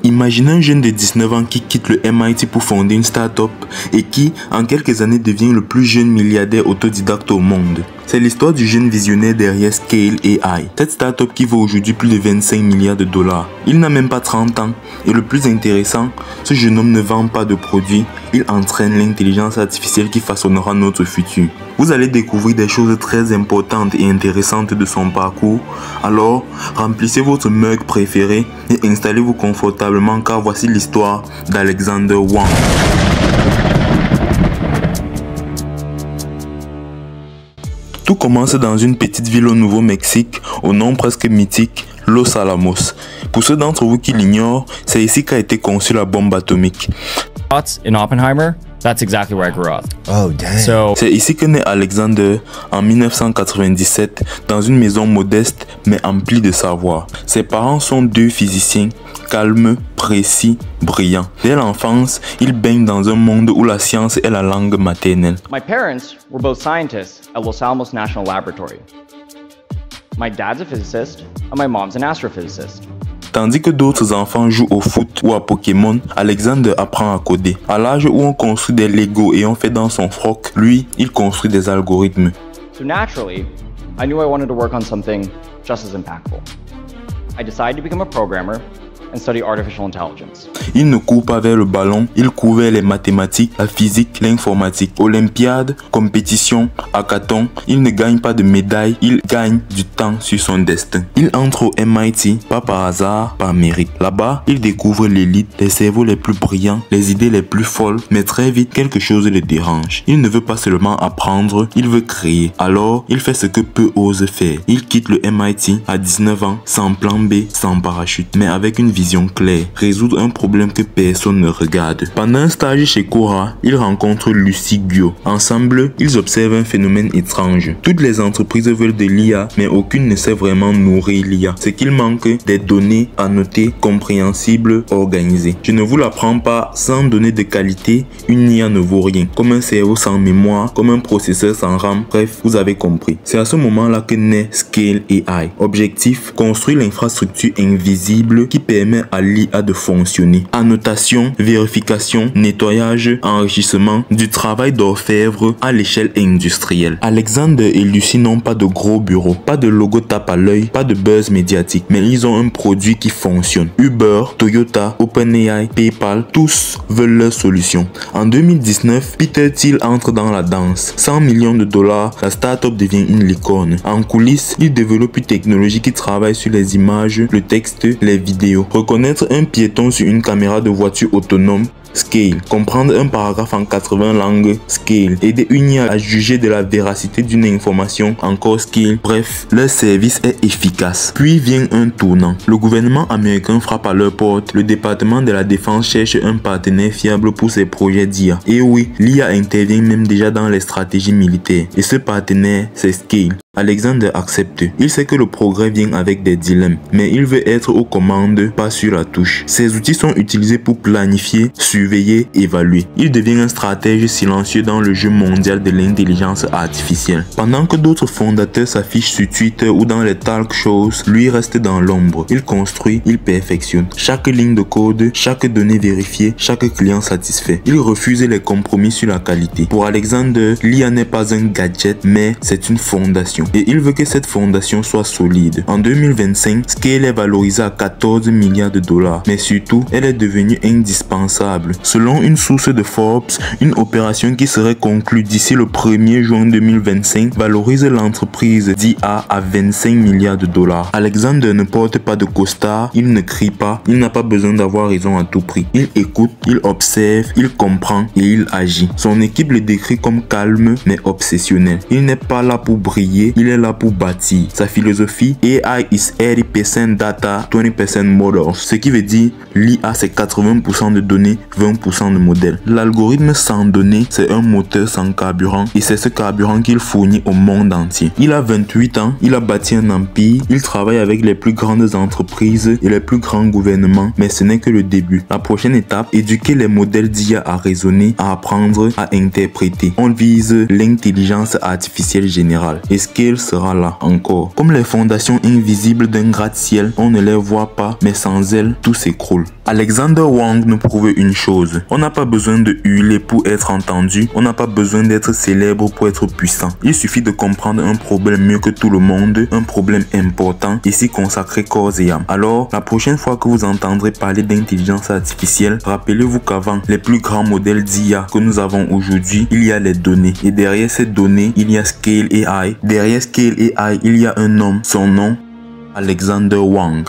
Imaginez un jeune de 19 ans qui quitte le MIT pour fonder une start-up et qui, en quelques années, devient le plus jeune milliardaire autodidacte au monde. C'est l'histoire du jeune visionnaire derrière Scale AI, cette start-up qui vaut aujourd'hui plus de 25 milliards de dollars. Il n'a même pas 30 ans et le plus intéressant, ce jeune homme ne vend pas de produits, il entraîne l'intelligence artificielle qui façonnera notre futur. Vous allez découvrir des choses très importantes et intéressantes de son parcours. Alors, remplissez votre mug préféré et installez-vous confortablement car voici l'histoire d'Alexander Wang. Tout commence dans une petite ville au Nouveau-Mexique, au nom presque mythique, Los Alamos. Pour ceux d'entre vous qui l'ignorent, c'est ici qu'a été conçue la bombe atomique. In Oppenheimer, that's exactly where I grew up. Oh, damn. C'est ici que naît Alexander en 1997 dans une maison modeste mais emplie de savoir. Ses parents sont deux physiciens, calmes, précis, brillants. Dès l'enfance, il baigne dans un monde où la science est la langue maternelle. My parents were both scientists at Los Alamos National Laboratory. My dad's a physicist and my mom's an astrophysicist. Tandis que d'autres enfants jouent au foot ou à Pokémon, Alexander apprend à coder. À l'âge où on construit des Lego et on fait dans son froc, lui, il construit des algorithmes. So naturally, I knew I wanted to work on something just as impactful. I decided to become a programmer and study artificial intelligence. Il ne court pas vers le ballon, il court vers les mathématiques, la physique, l'informatique. Olympiade, compétition, hackathon, il ne gagne pas de médaille, il gagne du temps sur son destin. Il entre au MIT, pas par hasard, par mérite. Là-bas, il découvre l'élite, les cerveaux les plus brillants, les idées les plus folles, mais très vite, quelque chose le dérange. Il ne veut pas seulement apprendre, il veut créer. Alors, il fait ce que peu osent faire. Il quitte le MIT à 19 ans, sans plan B, sans parachute, mais avec une vision claire, résoudre un problème que personne ne regarde. Pendant un stage chez Quora, il rencontre Lucie Guo. Ensemble, ils observent un phénomène étrange. Toutes les entreprises veulent de l'IA, mais aucune ne sait vraiment nourrir l'IA. Ce qu'il manque, des données annotées, compréhensibles, organisées. Je ne vous l'apprends pas, sans données de qualité, une IA ne vaut rien. Comme un cerveau sans mémoire, comme un processeur sans RAM, bref, vous avez compris. C'est à ce moment-là que naît Scale AI. Objectif, construire l'infrastructure invisible qui permet à l'IA de fonctionner. Annotation, vérification, nettoyage, enrichissement, du travail d'orfèvre à l'échelle industrielle. Alexander et Lucie n'ont pas de gros bureaux, pas de logo tape à l'œil, pas de buzz médiatique, mais ils ont un produit qui fonctionne. Uber, Toyota, OpenAI, PayPal, tous veulent leur solution. En 2019, Peter Thiel entre dans la danse. 100 millions de dollars, la start-up devient une licorne. En coulisses, il développe une technologie qui travaille sur les images, le texte, les vidéos. Reconnaître un piéton sur une caméra de voiture autonome, Scale. Comprendre un paragraphe en 80 langues, Scale. Aider une IA à juger de la véracité d'une information, encore Scale. Bref, leur service est efficace. Puis vient un tournant. Le gouvernement américain frappe à leur porte. Le département de la défense cherche un partenaire fiable pour ses projets d'IA. Et oui, l'IA intervient même déjà dans les stratégies militaires. Et ce partenaire, c'est Scale. Alexander accepte. Il sait que le progrès vient avec des dilemmes, mais il veut être aux commandes, pas sur la touche. Ces outils sont utilisés pour planifier, surveiller, évaluer. Il devient un stratège silencieux dans le jeu mondial de l'intelligence artificielle. Pendant que d'autres fondateurs s'affichent sur Twitter ou dans les talk shows, lui reste dans l'ombre. Il construit, il perfectionne. Chaque ligne de code, chaque donnée vérifiée, chaque client satisfait. Il refuse les compromis sur la qualité. Pour Alexander, l'IA n'est pas un gadget, mais c'est une fondation. Et il veut que cette fondation soit solide. En 2025, Scale est valorisée à 14 milliards de dollars, mais surtout, elle est devenue indispensable. Selon une source de Forbes, une opération qui serait conclue d'ici le 1er juin 2025 valorise l'entreprise d'IA à 25 milliards de dollars. Alexander ne porte pas de costard, il ne crie pas, il n'a pas besoin d'avoir raison à tout prix. Il écoute, il observe, il comprend et il agit. Son équipe le décrit comme calme mais obsessionnel. Il n'est pas là pour briller, il est là pour bâtir. Sa philosophie, AI is 80% data, 20% models. Ce qui veut dire, l'IA c'est 80% de données, 20% de modèles. L'algorithme sans données, c'est un moteur sans carburant et c'est ce carburant qu'il fournit au monde entier. Il a 28 ans, il a bâti un empire, il travaille avec les plus grandes entreprises et les plus grands gouvernements, mais ce n'est que le début. La prochaine étape, éduquer les modèles d'IA à raisonner, à apprendre, à interpréter. On vise l'intelligence artificielle générale. Et ce Scale sera là encore. Comme les fondations invisibles d'un gratte-ciel, on ne les voit pas, mais sans elles, tout s'écroule. Alexander Wang nous prouve une chose. On n'a pas besoin de hurler pour être entendu. On n'a pas besoin d'être célèbre pour être puissant. Il suffit de comprendre un problème mieux que tout le monde, un problème important et s'y consacrer corps et âme. Alors, la prochaine fois que vous entendrez parler d'intelligence artificielle, rappelez-vous qu'avant les plus grands modèles d'IA que nous avons aujourd'hui, il y a les données. Et derrière ces données, il y a Scale AI. Derrière Scale AI, il y a un homme. Son nom, Alexander Wang.